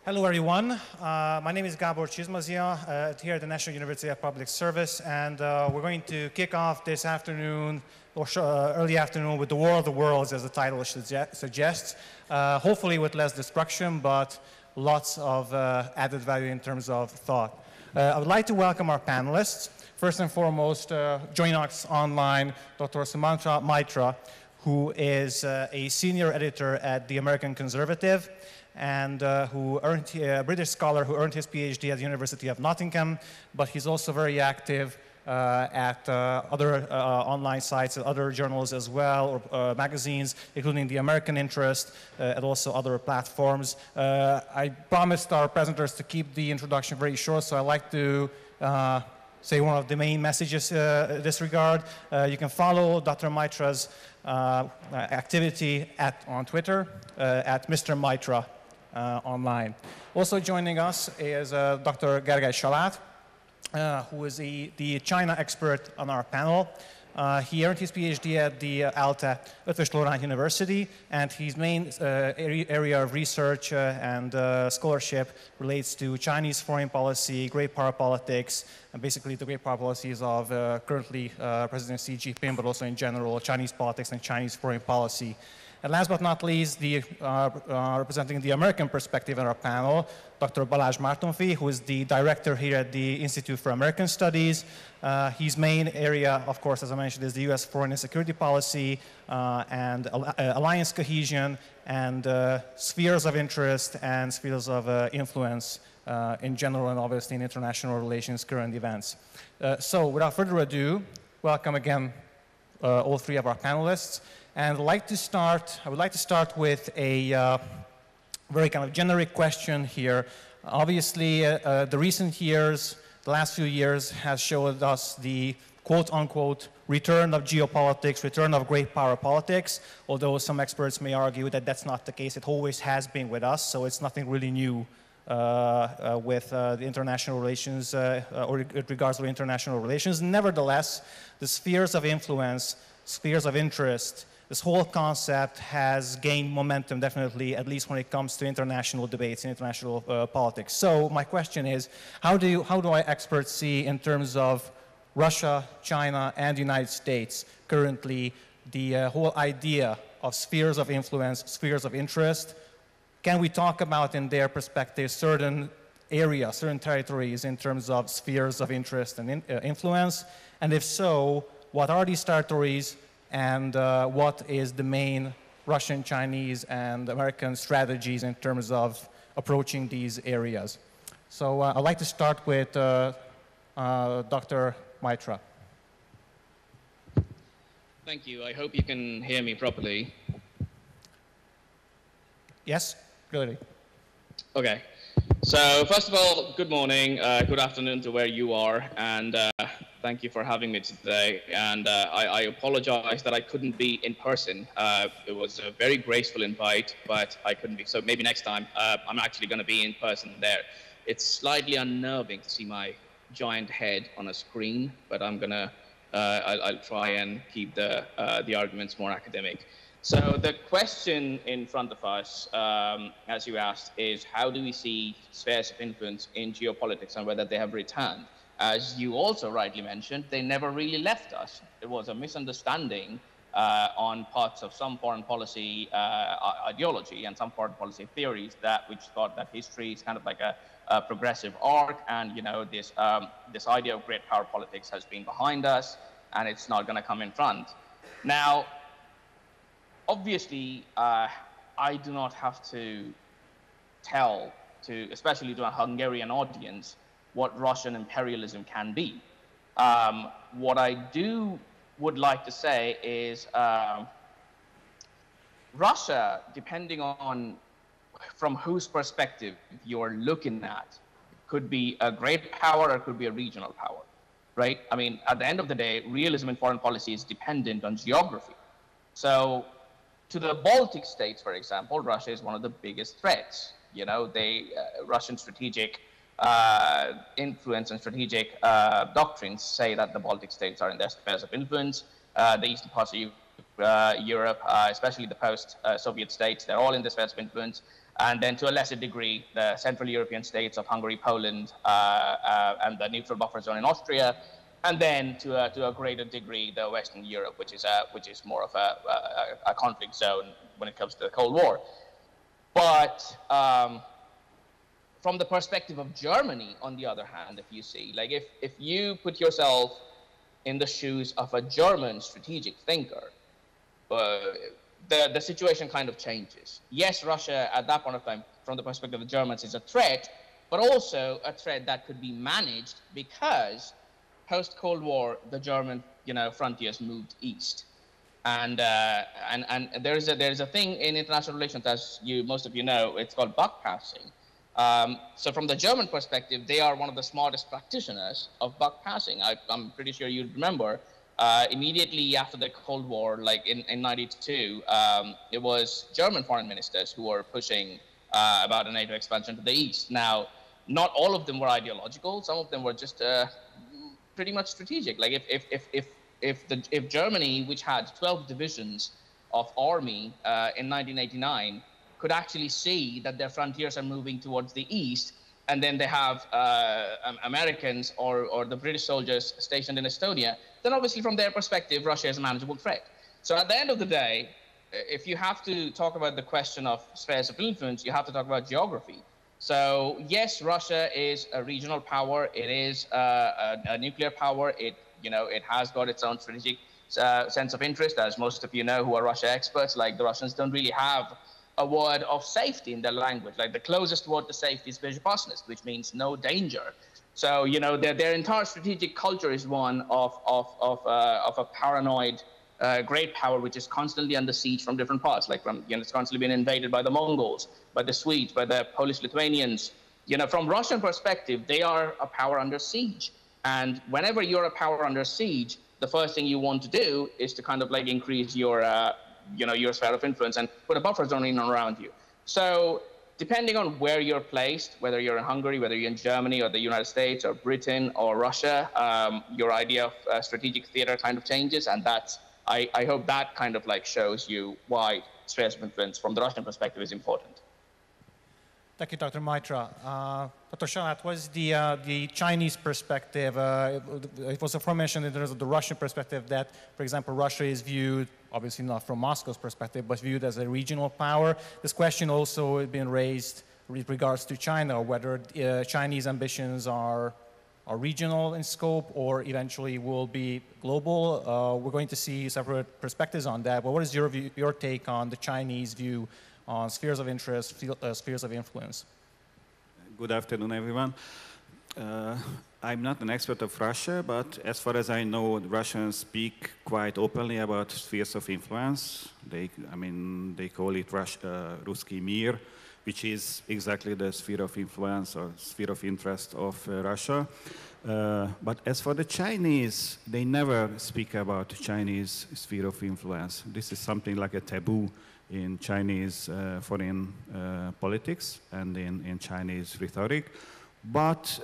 Hello, everyone. My name is Gábor Csizmazia, here at the National University of Public Service, and we're going to kick off this afternoon, or early afternoon, with the War of the Worlds, as the title suggests. Hopefully with less destruction, but lots of added value in terms of thought. I would like to welcome our panelists. First and foremost, joining us online, Dr. Sumantra Maitra, who is a senior editor at the American Conservative, and who earned a British scholar who earned his PhD at the University of Nottingham, but he's also very active at other online sites and other journals as well, or magazines, including the American Interest, and also other platforms. I promised our presenters to keep the introduction very short, so I'd like to say one of the main messages in this regard. You can follow Dr. Maitra's activity on Twitter at Mr. Maitra. Online. Also joining us is Dr. Gergely Salát, who is the China expert on our panel. He earned his PhD at the ALTE Eötvös Loránd University, and his main area of research and scholarship relates to Chinese foreign policy, great power politics, and basically the great power policies of currently President Xi Jinping, but also in general Chinese politics and Chinese foreign policy. And last but not least, representing the American perspective in our panel, Dr. Balázs Mártonffy, who is the director here at the Institute for American Studies. His main area, of course, as I mentioned, is the U.S. foreign and security policy and alliance cohesion and spheres of interest and spheres of influence in general and obviously in international relations, current events. So without further ado, welcome again all three of our panelists. And I would like to start with a very kind of generic question here. Obviously, the recent years, the last few years, has showed us the quote-unquote return of geopolitics, return of great power politics, although some experts may argue that that's not the case. It always has been with us, so it's nothing really new with the international relations, or with regards to international relations. Nevertheless, the spheres of influence, spheres of interest, this whole concept has gained momentum, definitely, at least when it comes to international debates and international politics. So my question is, how do our experts see, in terms of Russia, China, and the United States, currently the whole idea of spheres of influence, spheres of interest? Can we talk about, in their perspective, certain areas, certain territories in terms of spheres of interest and influence? And if so, what are these territories? And what is the main Russian, Chinese, and American strategies in terms of approaching these areas? So I'd like to start with Dr. Maitra. Thank you. I hope you can hear me properly. Yes, clearly. Okay. So first of all, good morning, good afternoon to where you are, and thank you for having me today. And I apologize that I couldn't be in person. It was a very graceful invite, but I couldn't be. So maybe next time I'm actually going to be in person there. It's slightly unnerving to see my giant head on a screen, but I'll try and keep the arguments more academic. So the question in front of us, as you asked, is how do we see spheres of influence in geopolitics and whether they have returned? As you also rightly mentioned, they never really left us. It was a misunderstanding on parts of some foreign policy ideology and some foreign policy theories which thought that history is kind of like a progressive arc, and this idea of great power politics has been behind us and it's not going to come in front. Now, obviously, I do not have to tell, especially to a Hungarian audience, what Russian imperialism can be. What I would like to say is Russia, depending on from whose perspective you're looking at, could be a great power or it could be a regional power, right? I mean, at the end of the day, realism in foreign policy is dependent on geography. So to the Baltic states, for example, Russia is one of the biggest threats. You know, Russian strategic influence and strategic doctrines say that the Baltic states are in their spheres of influence. The eastern parts of Europe, especially the post-Soviet states, they're all in the spheres of influence. and then to a lesser degree, the Central European states of Hungary, Poland, and the neutral buffer zone in Austria, and then to a greater degree, the Western Europe, which is more of a conflict zone when it comes to the Cold War. But from the perspective of Germany, on the other hand, if you see, like if you put yourself in the shoes of a German strategic thinker, the situation kind of changes. Yes, Russia at that point of time, from the perspective of the Germans, is a threat, but also a threat that could be managed because post-Cold War, the German frontiers moved east. And there is a thing in international relations, as most of you know, it's called buck passing. So from the German perspective, they are one of the smartest practitioners of buck passing. I'm pretty sure you remember immediately after the Cold War, like in 92, it was German foreign ministers who were pushing about a NATO expansion to the east. Now, not all of them were ideological. Some of them were just pretty much strategic. Like if Germany, which had 12 divisions of army in 1989, could actually see that their frontiers are moving towards the east, and then they have Americans or the British soldiers stationed in Estonia, then obviously from their perspective, Russia is a manageable threat. So at the end of the day, if you have to talk about the question of spheres of influence, you have to talk about geography. So yes, Russia is a regional power. It is a nuclear power. It has got its own strategic sense of interest, as most of you know who are Russia experts. Like the Russians don't really have a word of safety in their language. Like the closest word to safety is bezopasnost, which means no danger. So their entire strategic culture is one of a paranoid great power, which is constantly under siege from different parts. Like it's constantly been invaded by the Mongols, by the Swedes, by the Polish-Lithuanians. From Russian perspective, they are a power under siege. And whenever you're a power under siege, the first thing you want to do is to kind of like increase your sphere of influence and put a buffer zone in around you. So depending on where you're placed, whether you're in Hungary, whether you're in Germany or the United States or Britain or Russia, your idea of strategic theater kind of changes. And I hope that kind of like shows you why spheres of influence from the Russian perspective is important. Thank you, Dr. Maitra. Dr. Salát, what is the Chinese perspective? It was aforementioned in terms of the Russian perspective that, for example, Russia is viewed, obviously not from Moscow's perspective, but viewed as a regional power. This question also has been raised with regards to China, whether Chinese ambitions are regional in scope or eventually will be global. We're going to see separate perspectives on that, but what is your take on the Chinese view on spheres of interest, spheres of influence? Good afternoon, everyone. I'm not an expert of Russia, but as far as I know, the Russians speak quite openly about spheres of influence. They call it Ruski Mir, which is exactly the sphere of influence or sphere of interest of Russia. But as for the Chinese, they never speak about Chinese sphere of influence. This is something like a taboo in Chinese foreign politics and in Chinese rhetoric. But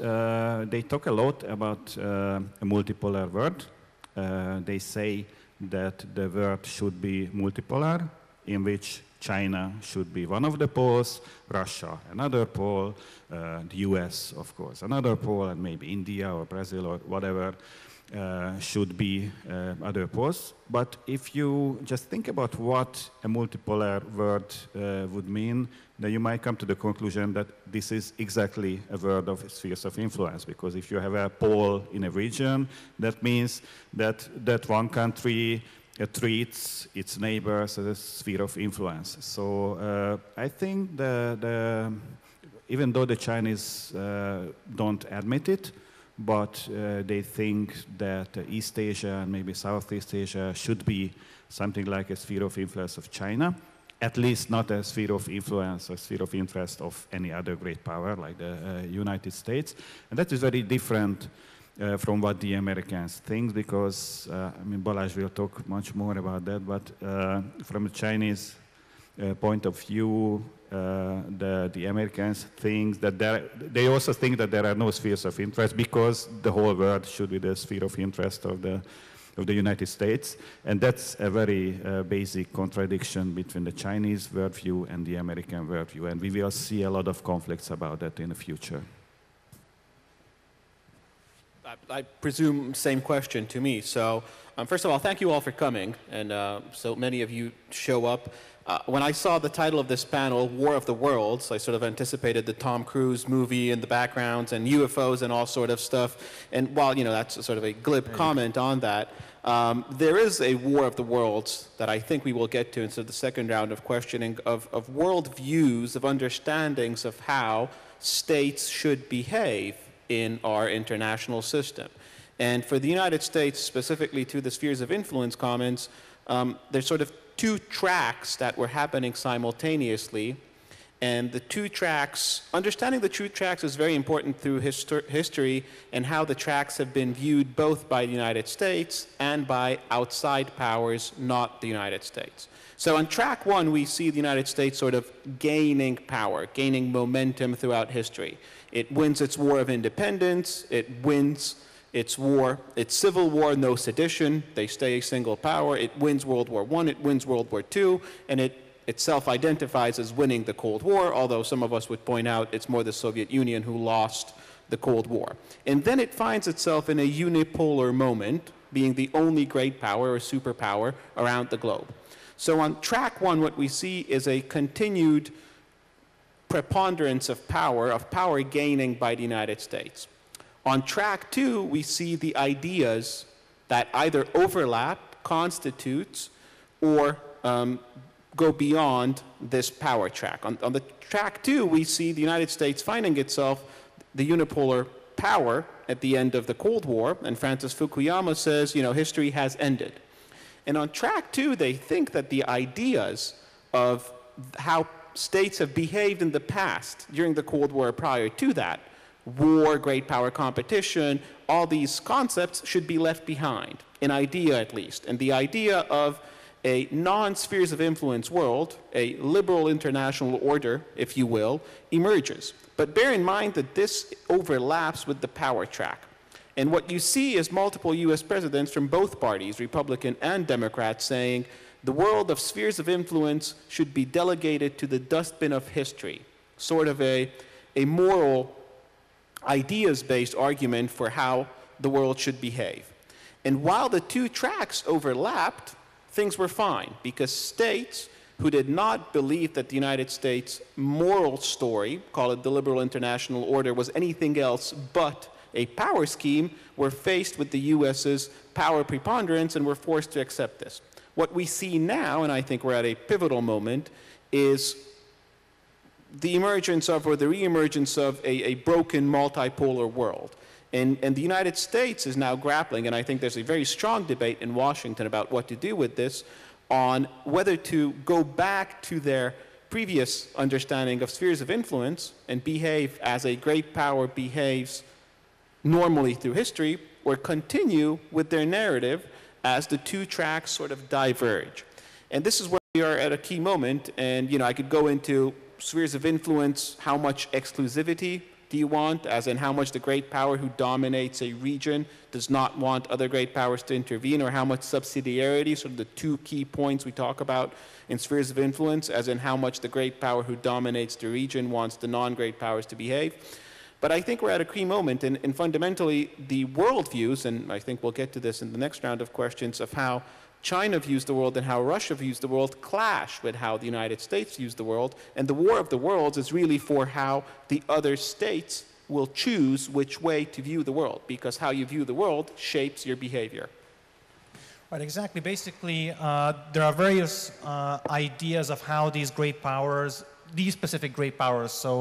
they talk a lot about a multipolar world. They say that the world should be multipolar, in which China should be one of the poles, Russia another pole, the US, of course, another pole, and maybe India or Brazil or whatever should be other poles. But if you just think about what a multipolar world would mean, then you might come to the conclusion that this is exactly a world of spheres of influence, because if you have a pole in a region, that means that one country treats its neighbors as a sphere of influence. So I think even though the Chinese don't admit it, but they think that East Asia and maybe Southeast Asia should be something like a sphere of influence of China, at least not a sphere of influence or sphere of interest of any other great power like the United States. And that is very different from what the Americans think, because, Balázs will talk much more about that, but from a Chinese point of view, the Americans think that they also think that there are no spheres of interest, because the whole world should be the sphere of interest of the of the United States. And that's a very basic contradiction between the Chinese worldview and the American worldview. And we will see a lot of conflicts about that in the future. I presume same question to me. So first of all, thank you all for coming. And so many of you show up. When I saw the title of this panel, War of the Worlds, I sort of anticipated the Tom Cruise movie in the backgrounds and UFOs and all sort of stuff. And while, you know, that's sort of a glib comment on that, there is a War of the Worlds that I think we will get to in sort of the second round of questioning of world views, of understandings of how states should behave in our international system. And for the United States, specifically to the spheres of influence comments, there's sort of two tracks that were happening simultaneously. And the two tracks, understanding the two tracks is very important through history and how the tracks have been viewed both by the United States and by outside powers, not the United States. So on track one, we see the United States sort of gaining power, gaining momentum throughout history. It wins its war of independence, it wins its civil war, no sedition, they stay a single power, it wins World War I, it wins World War II, and it self-identifies as winning the Cold War, although some of us would point out it's more the Soviet Union who lost the Cold War. And then it finds itself in a unipolar moment, being the only great power or superpower around the globe. So on track one, what we see is a continued preponderance of power gaining by the United States. On track two, we see the ideas that either overlap, constitutes, or go beyond this power track. On the track two, we see the United States finding itself the unipolar power at the end of the Cold War, and Francis Fukuyama says, you know, history has ended. And on track two, they think that the ideas of how states have behaved in the past during the Cold War prior to that, war, great power competition, all these concepts should be left behind, an idea at least. And the idea of a non-spheres of influence world, a liberal international order, if you will, emerges. But bear in mind that this overlaps with the power track. And what you see is multiple US presidents from both parties, Republican and Democrat, saying the world of spheres of influence should be delegated to the dustbin of history, sort of a moral ideas-based argument for how the world should behave. And while the two tracks overlapped, things were fine, because states who did not believe that the United States' moral story, call it the liberal international order, was anything else but a power scheme, were faced with the US's power preponderance and were forced to accept this. What we see now, and I think we're at a pivotal moment, is the emergence of, or the re-emergence of, a broken multipolar world. And the United States is now grappling, and I think there's a very strong debate in Washington about what to do with this, on whether to go back to their previous understanding of spheres of influence and behave as a great power behaves normally through history, or continue with their narrative as the two tracks sort of diverge. And this is where we are at a key moment, and you know, I could go into spheres of influence, how much exclusivity do you want, as in how much the great power who dominates a region does not want other great powers to intervene, or how much subsidiarity, sort of the two key points we talk about in spheres of influence, as in how much the great power who dominates the region wants the non-great powers to behave. But I think we're at a key moment, and fundamentally the worldviews, and I think we'll get to this in the next round of questions, of how China views the world and how Russia views the world clash with how the United States views the world. And the War of the Worlds is really for how the other states will choose which way to view the world, because how you view the world shapes your behavior. Right, exactly. Basically, there are various ideas of how these great powers, these specific great powers, so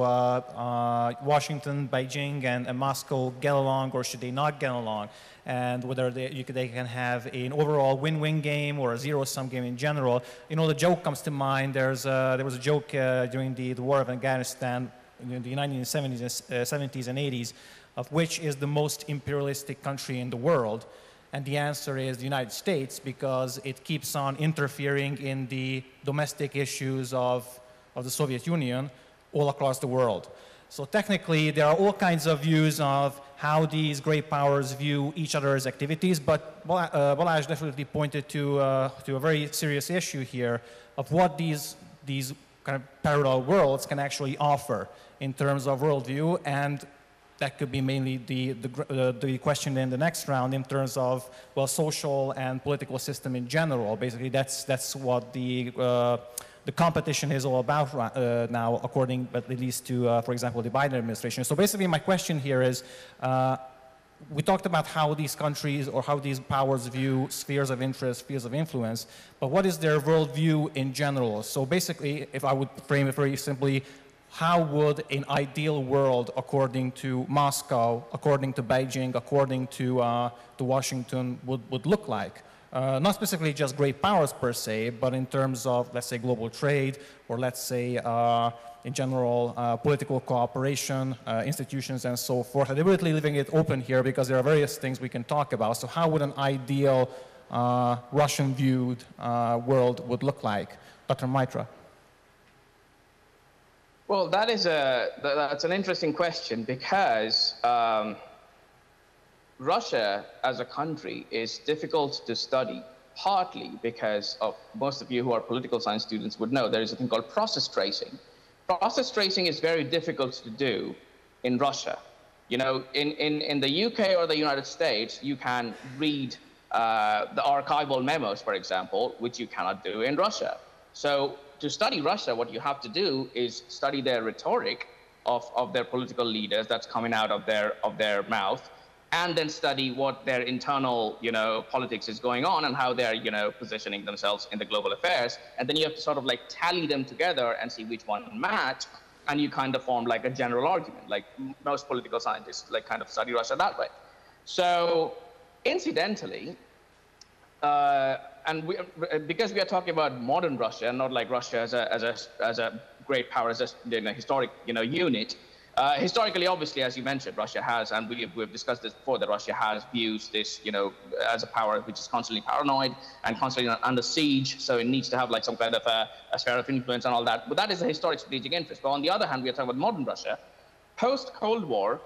Washington, Beijing, and Moscow get along, or should they not get along, and whether they can have an overall win-win game or a zero-sum game in general. You know, the joke comes to mind. There was a joke during the War of Afghanistan in the 1970s and 80s of which is the most imperialistic country in the world. And the answer is the United States, because it keeps on interfering in the domestic issues of the Soviet Union all across the world. So technically, there are all kinds of views of how these great powers view each other's activities, but Balázs definitely pointed to a very serious issue here of what these kind of parallel worlds can actually offer in terms of worldview, and that could be mainly the question in the next round in terms of, well, social and political system in general. Basically, that's what the competition is all about now, according at least to, for example, the Biden administration. So basically, my question here is, we talked about how these countries or how these powers view spheres of interest, spheres of influence, but what is their worldview in general? So basically, if I would frame it very simply, how would an ideal world, according to Moscow, according to Beijing, according to Washington, would look like? Not specifically just great powers per se, but in terms of, let's say, global trade, or let's say, in general, political cooperation, institutions, and so forth. I'm deliberately leaving it open here because there are various things we can talk about. So how would an ideal Russian-viewed world would look like? Dr. Maitra. Well, that's an interesting question because Russia as a country is difficult to study, partly because of, most of you who are political science students would know, there is a thing called process tracing. Process tracing is very difficult to do in Russia. You know, in the UK or the United States, you can read the archival memos, for example, which you cannot do in Russia. So to study Russia, what you have to do is study their rhetoric of their political leaders that's coming out of their mouth, and then study what their internal, politics is going on and how they're, positioning themselves in the global affairs. And then you have to sort of like tally them together and see which one match. And you kind of form like a general argument, like most political scientists like kind of study Russia that way. So incidentally, because we are talking about modern Russia, not like Russia as a great power, as a historic unit. Historically, obviously, as you mentioned, Russia has, and we've discussed this before, that Russia has views this, as a power which is constantly paranoid and constantly under siege. So it needs to have like some kind of a sphere of influence and all that. But that is a historic strategic interest. But on the other hand, we are talking about modern Russia. Post-Cold War,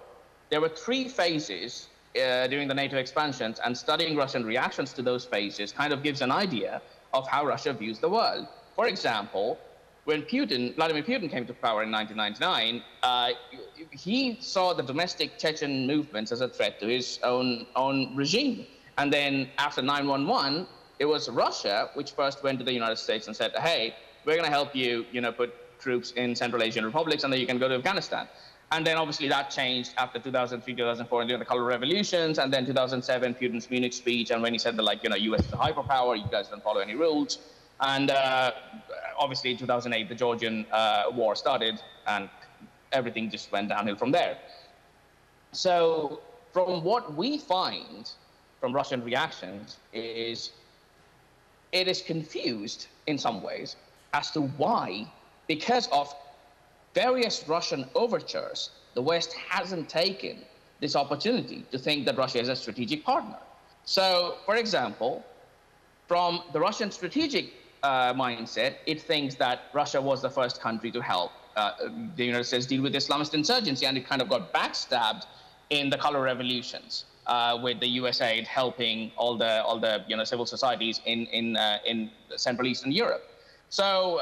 there were 3 phases during the NATO expansions, and studying Russian reactions to those phases kind of gives an idea of how Russia views the world. For example, when Vladimir Putin came to power in 1999, he saw the domestic Chechen movements as a threat to his own regime. And then after 9/11, it was Russia which first went to the United States and said, hey, we're going to help you, put troops in Central Asian republics, and then you can go to Afghanistan. And then obviously that changed after 2003, 2004, during the color revolutions, and then 2007, Putin's Munich speech, and when he said that, like, US is a hyperpower, you guys don't follow any rules. And obviously in 2008, the Georgian war started, and everything just went downhill from there. So from what we find from Russian reactions is it is confused in some ways as to why, because of various Russian overtures, the West hasn't taken this opportunity to think that Russia is a strategic partner. So, for example, from the Russian strategic mindset, it thinks that Russia was the first country to help the United States deal with Islamist insurgency, and it kind of got backstabbed in the color revolutions with the US aid helping all the civil societies in Central Eastern Europe. So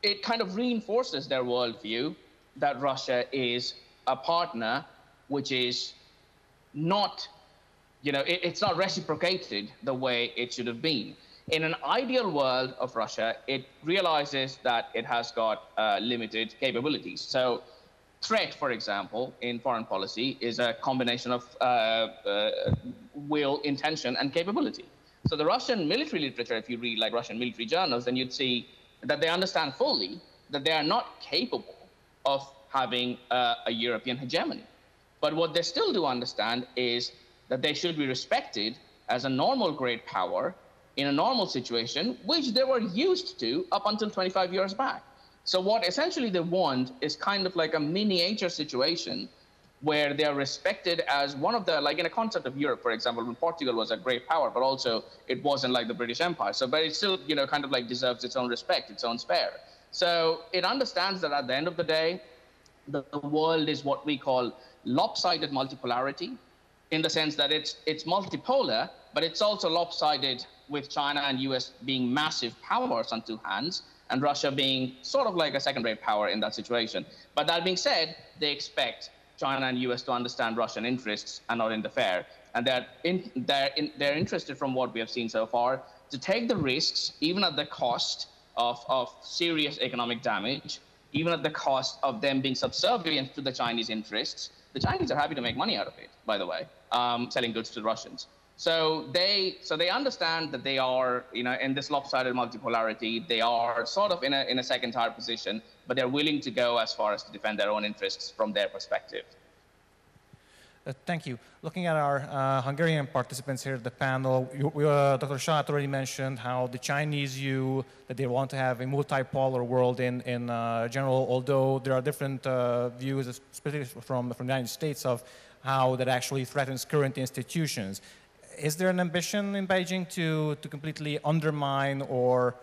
it kind of reinforces their worldview that Russia is a partner which is not, it's not reciprocated the way it should have been. In an ideal world of Russia, it realizes that it has got limited capabilities. So threat, for example, in foreign policy is a combination of will, intention, and capability. So the Russian military literature, if you read like Russian military journals, then you'd see that they understand fully that they are not capable of having a European hegemony. But what they still do understand is that they should be respected as a normal great power in a normal situation, which they were used to up until 25 years back. So what essentially they want is kind of like a miniature situation where they are respected as one of the, like in a concept of Europe, for example, when Portugal was a great power, but also it wasn't like the British Empire. So, but it still, kind of like deserves its own respect, its own sphere. So it understands that at the end of the day, the world is what we call lopsided multipolarity, in the sense that it's multipolar, but it's also lopsided with China and US being massive powers on two hands, and Russia being sort of like a second-rate power in that situation. But that being said, they expect China and US to understand Russian interests and not interfere. And they're interested, from what we have seen so far, to take the risks, even at the cost of serious economic damage, even at the cost of them being subservient to the Chinese interests. The Chinese are happy to make money out of it, by the way, selling goods to the Russians. So they understand that they are, in this lopsided multipolarity, they are sort of in a second-tier position, but they're willing to go as far as to defend their own interests from their perspective. Thank you. Looking at our Hungarian participants here at the panel, Dr. Salát already mentioned how the Chinese view that they want to have a multipolar world in general, although there are different views, especially from the United States, of how that actually threatens current institutions. Is there an ambition in Beijing to completely undermine or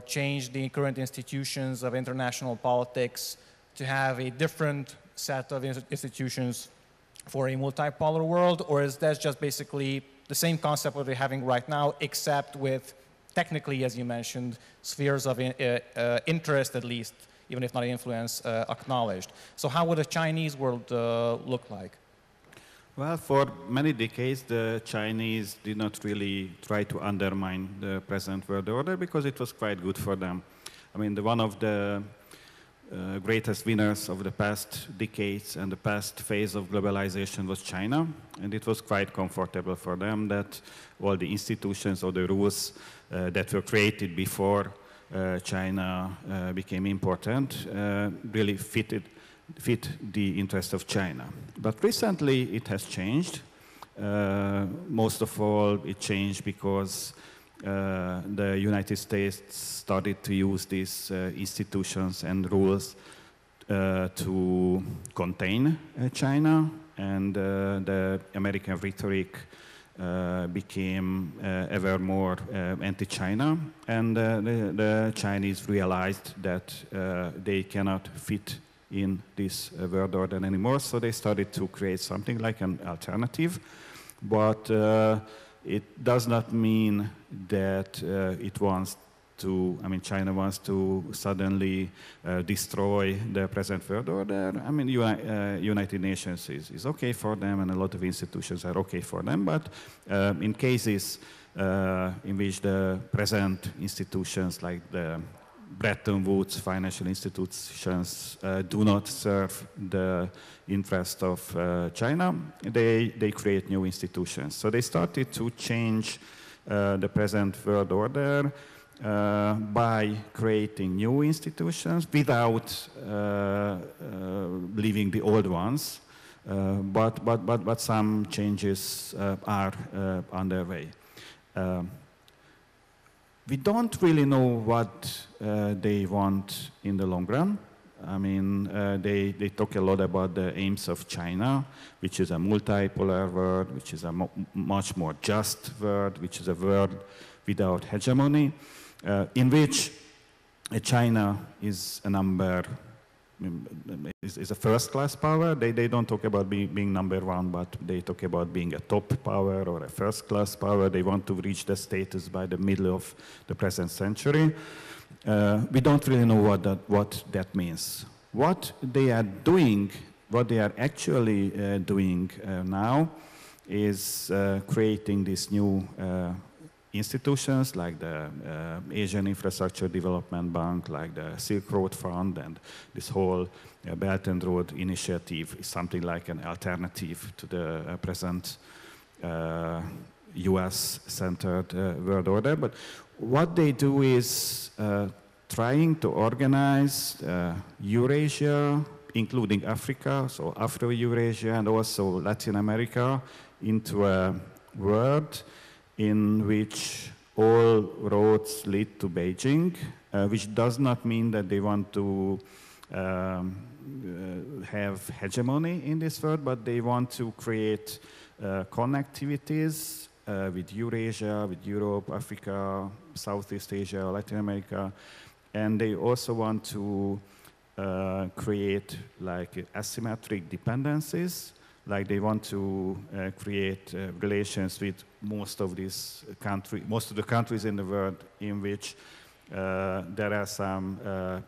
change the current institutions of international politics to have a different set of institutions for a multipolar world, or is that just basically the same concept that we're having right now, except with technically, as you mentioned, spheres of interest at least, even if not influence, acknowledged? So how would a Chinese world look like? Well, for many decades, the Chinese did not really try to undermine the present world order because it was quite good for them. I mean, one of the greatest winners of the past decades and the past phase of globalization was China, and it was quite comfortable for them that all the institutions or the rules that were created before China became important really fit the interest of China. But recently it has changed. Most of all, it changed because the United States started to use these institutions and rules to contain China, and the American rhetoric became ever more anti-China, and the Chinese realized that they cannot fit in this world order anymore, so they started to create something like an alternative, but it does not mean that China wants to suddenly destroy the present world order. I mean, United Nations is okay for them, and a lot of institutions are okay for them, but in cases in which the present institutions like the Bretton Woods financial institutions do not serve the interest of China, they create new institutions. So they started to change the present world order by creating new institutions without leaving the old ones, but some changes are underway. We don't really know what they want in the long run. I mean, they talk a lot about the aims of China, which is a multipolar world, which is a much more just world, which is a world without hegemony, in which China is is a first-class power. They don't talk about being number one, but they talk about being a top power or a first-class power. They want to reach the status by the middle of the present century. We don't really know what that means. What they are doing, what they are actually doing now is creating these new institutions like the Asian Infrastructure Development Bank, like the Silk Road Fund, and this whole Belt and Road Initiative is something like an alternative to the present US-centered world order. But what they do is trying to organize Eurasia, including Africa, so Afro-Eurasia, and also Latin America, into a world in which all roads lead to Beijing, which does not mean that they want to have hegemony in this world, but they want to create connectivities with Eurasia, with Europe, Africa, Southeast Asia, Latin America, and they also want to create like asymmetric dependencies, like they want to create relations with most of the countries in the world in which there are some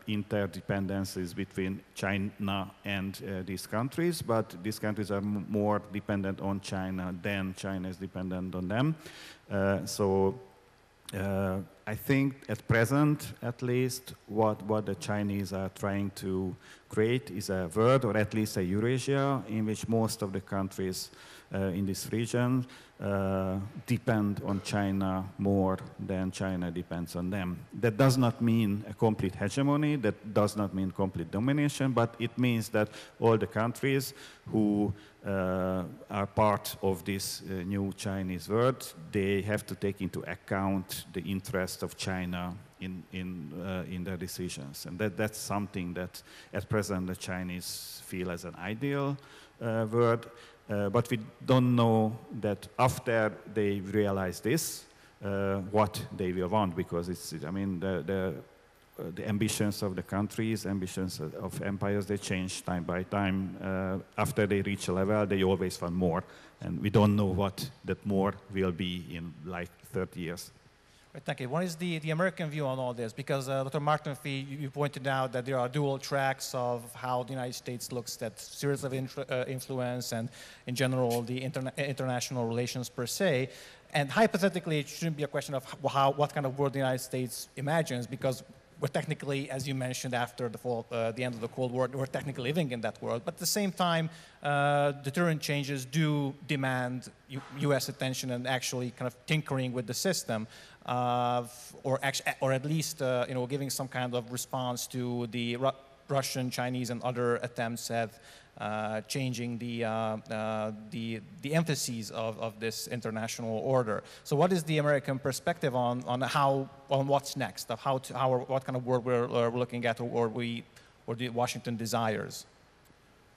interdependencies between China and these countries, but these countries are more dependent on China than China is dependent on them. I think at present, at least, what the Chinese are trying to create is a world, or at least a Eurasia, in which most of the countries in this region depend on China more than China depends on them. That does not mean a complete hegemony, that does not mean complete domination, but it means that all the countries who are part of this new Chinese world, they have to take into account the interest of China in their decisions. And that's something that at present the Chinese feel as an ideal world. But we don't know that after they realize this, what they will want, because it's, I mean, the ambitions of the countries, ambitions of empires, they change time by time. After they reach a level, they always want more, and we don't know what that more will be in like 30 years. Right, thank you. What is the American view on all this? Because Dr. Mártonffy, you pointed out that there are dual tracks of how the United States looks at spheres of influence and, in general, the international relations per se. And hypothetically, it shouldn't be a question of what kind of world the United States imagines, because we're technically, as you mentioned, after the end of the Cold War, we're technically living in that world. But at the same time, deterrent changes do demand U.S. attention and actually kind of tinkering with the system, or at least giving some kind of response to the Russian, Chinese, and other attempts at changing the emphases of this international order. So, what is the American perspective on what's next, of what kind of world we're looking at, or the Washington desires?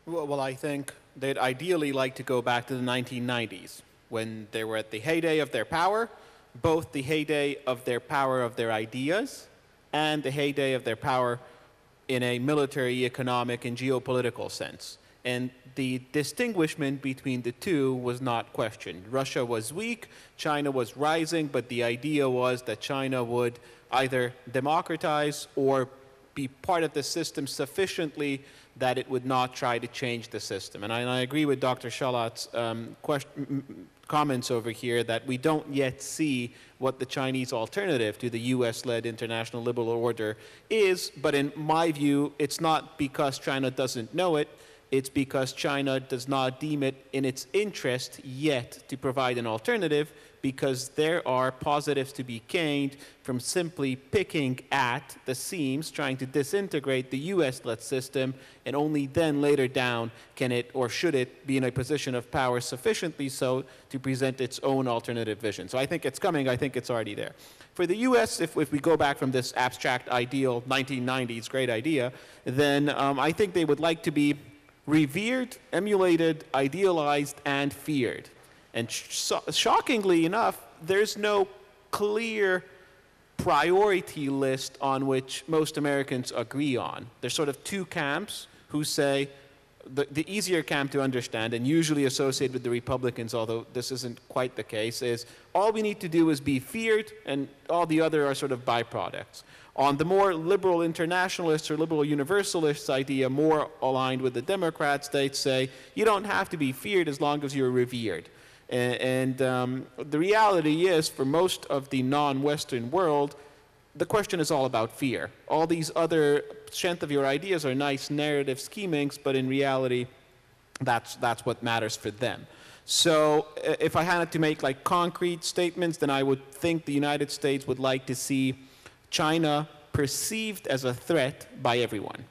Well, I think they'd ideally like to go back to the 1990s, when they were at the heyday of their power, both the heyday of their power of their ideas and the heyday of their power in a military, economic, and geopolitical sense. And the distinguishment between the two was not questioned. Russia was weak, China was rising, but the idea was that China would either democratize or be part of the system sufficiently that it would not try to change the system. And I agree with Dr. Salat's comments over here that we don't yet see what the Chinese alternative to the US-led international liberal order is, but in my view, it's not because China doesn't know it, it's because China does not deem it in its interest yet to provide an alternative, because there are positives to be gained from simply picking at the seams, trying to disintegrate the US-led system, and only then later down can it, or should it, be in a position of power sufficiently so to present its own alternative vision. So I think it's coming, I think it's already there. For the US, if we go back from this abstract ideal 1990s great idea, then I think they would like to be revered, emulated, idealized, and feared. And shockingly enough, there's no clear priority list on which most Americans agree on. There's sort of two camps who say, the easier camp to understand, and usually associated with the Republicans, although this isn't quite the case, is all we need to do is be feared, and all the other are sort of byproducts. On the more liberal internationalists or liberal universalists idea, more aligned with the Democrats, they'd say, you don't have to be feared as long as you're revered. And the reality is, for most of the non-Western world, the question is all about fear. All these other strength of your ideas are nice narrative schemings, but in reality, that's what matters for them. So if I had to make like concrete statements, then I would think the United States would like to see China perceived as a threat by everyone.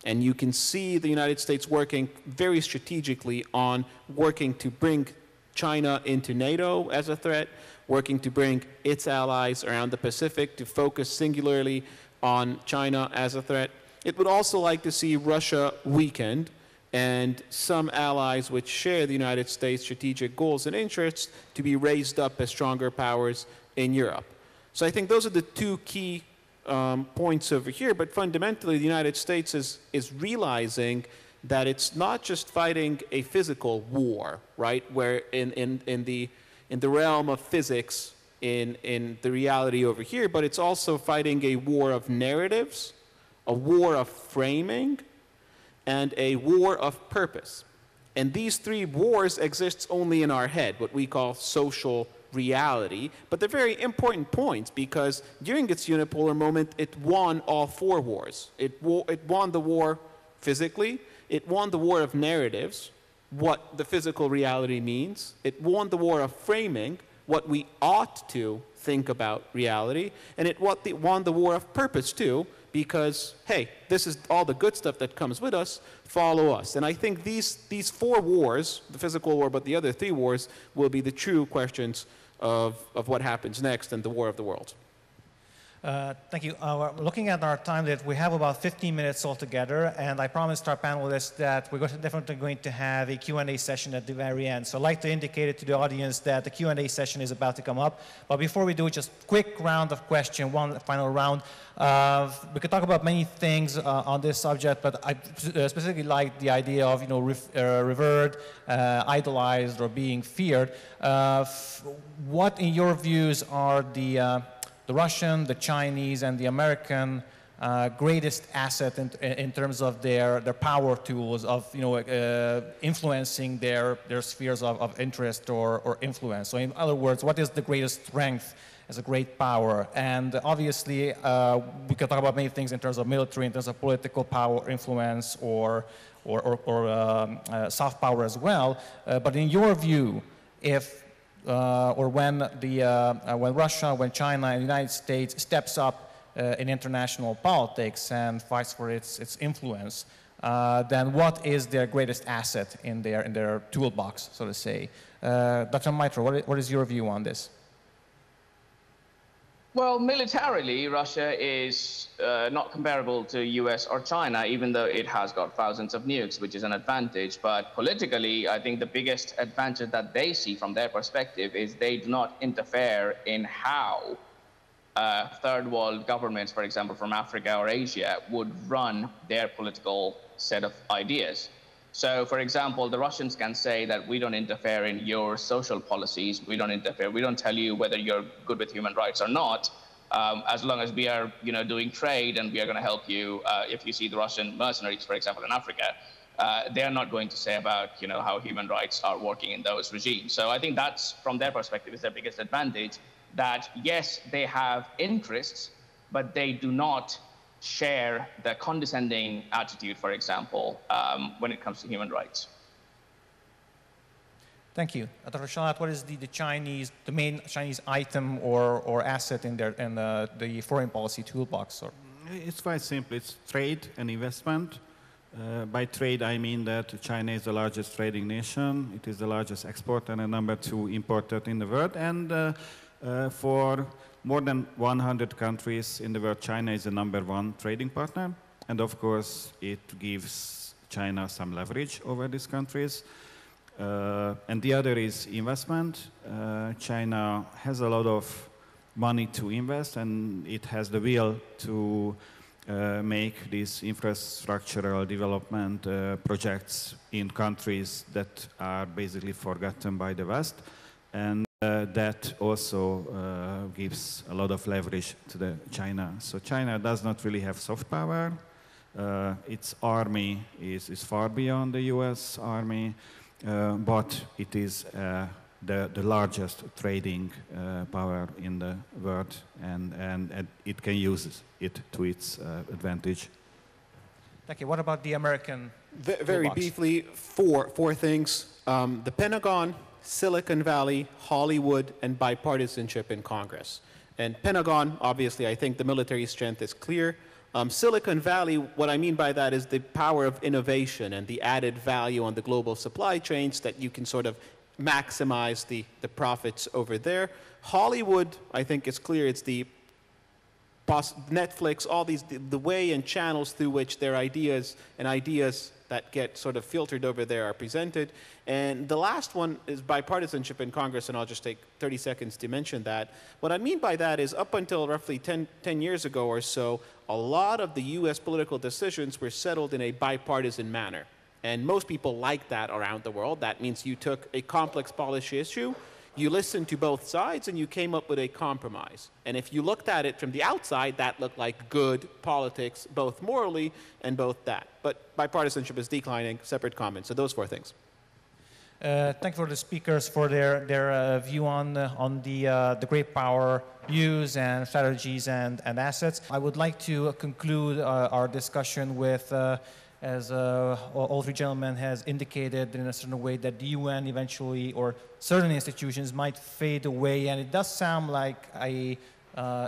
And you can see the United States working very strategically on working to bring China into NATO as a threat, working to bring its allies around the Pacific to focus singularly on China as a threat. It would also like to see Russia weakened and some allies which share the United States' strategic goals and interests to be raised up as stronger powers in Europe. So I think those are the two key points over here, but fundamentally the United States is realizing that it's not just fighting a physical war, right? Where in the realm of physics, in the reality over here, but it's also fighting a war of narratives, a war of framing, and a war of purpose. And these three wars exist only in our head, what we call social reality, but they're very important points because during its unipolar moment, it won all four wars. It won the war physically, it won the war of narratives, what the physical reality means, it won the war of framing, what we ought to think about reality, and it won the war of purpose too, because, hey, this is all the good stuff that comes with us, follow us. And I think these four wars, the physical war, but the other three wars, will be the true questions of what happens next in the War of the World. Thank you. Looking at our time, that we have about 15 minutes altogether, and I promised our panelists that we're definitely going to have a Q&A session at the very end. So I'd like to indicate it to the audience that the Q&A session is about to come up. But before we do, just quick round of questions, one final round. We could talk about many things on this subject, but I specifically like the idea of, revered, idolized, or being feared. What, in your views, are the Russian, the Chinese, and the American greatest asset in terms of their power tools of influencing their spheres of interest or influence? So in other words, what is the greatest strength as a great power? And obviously, we can talk about many things in terms of military, in terms of political power, influence, or soft power as well. But in your view, if when Russia, when China, and the United States steps up in international politics and fights for its influence, then what is their greatest asset in their toolbox, so to say? Dr. Maitra, what is your view on this? Well, militarily, Russia is not comparable to US or China, even though it has got thousands of nukes, which is an advantage. But politically, I think the biggest advantage that they see from their perspective is they do not interfere in how third world governments, for example, from Africa or Asia, would run their political set of ideas. So, for example, the Russians can say that we don't interfere in your social policies, we don't interfere, we don't tell you whether you're good with human rights or not, as long as we are, doing trade and we are going to help you. If you see the Russian mercenaries, for example, in Africa, they are not going to say about, how human rights are working in those regimes. So I think that's, from their perspective, is their biggest advantage, that yes, they have interests, but they do not share the condescending attitude, for example, when it comes to human rights. Thank you. Dr. Salát, what is the main Chinese item or asset in the foreign policy toolbox? It's quite simple. It's trade and investment. By trade, I mean that China is the largest trading nation. It is the largest exporter and number 2 importer in the world. And for more than 100 countries in the world, China is the number 1 trading partner. And of course, it gives China some leverage over these countries. And the other is investment. China has a lot of money to invest, and it has the will to make these infrastructural development projects in countries that are basically forgotten by the West. And that also gives a lot of leverage to China. So China does not really have soft power. Its army is far beyond the US army, but it is the largest trading power in the world, and it can use it to its advantage. Thank you. What about the American Very briefly, four things. The Pentagon, Silicon Valley, Hollywood, and bipartisanship in Congress. And Pentagon, obviously, I think the military strength is clear. Silicon Valley, what I mean by that is the power of innovation and the added value on the global supply chains that you can sort of maximize the profits over there. Hollywood, I think it's clear, it's the Netflix, all these, the way and channels through which their ideas that get sort of filtered over there are presented. And the last one is bipartisanship in Congress, and I'll just take 30 seconds to mention that. What I mean by that is up until roughly 10 years ago or so, a lot of the US political decisions were settled in a bipartisan manner. And most people like that around the world. That means you took a complex policy issue, you listened to both sides, and you came up with a compromise. And if you looked at it from the outside, that looked like good politics, both morally and both that. But bipartisanship is declining. Separate comments. So those four things. Thank you for the speakers for their view on the great power views and strategies and assets. I would like to conclude our discussion with as all three gentlemen has indicated in a certain way that the UN eventually, or certain institutions, might fade away, and it does sound like a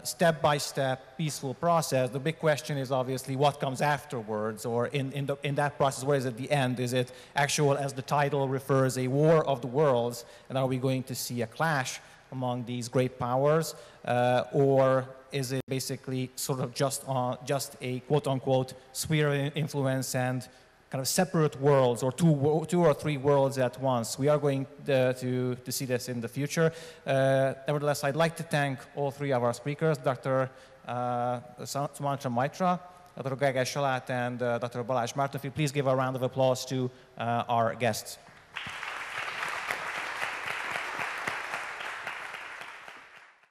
step-by-step peaceful process. The big question is obviously what comes afterwards, or in that process, what is at the end? Is it actual, as the title refers, a war of the worlds, and are we going to see a clash among these great powers, or is it basically sort of just a quote-unquote sphere of influence and kind of separate worlds, or two or three worlds at once? We are going to see this in the future. Nevertheless, I'd like to thank all three of our speakers, Dr. Sumantra Maitra, Dr. Gergely, Salát, and Dr. Balázs Mártonffy. Please give a round of applause to our guests.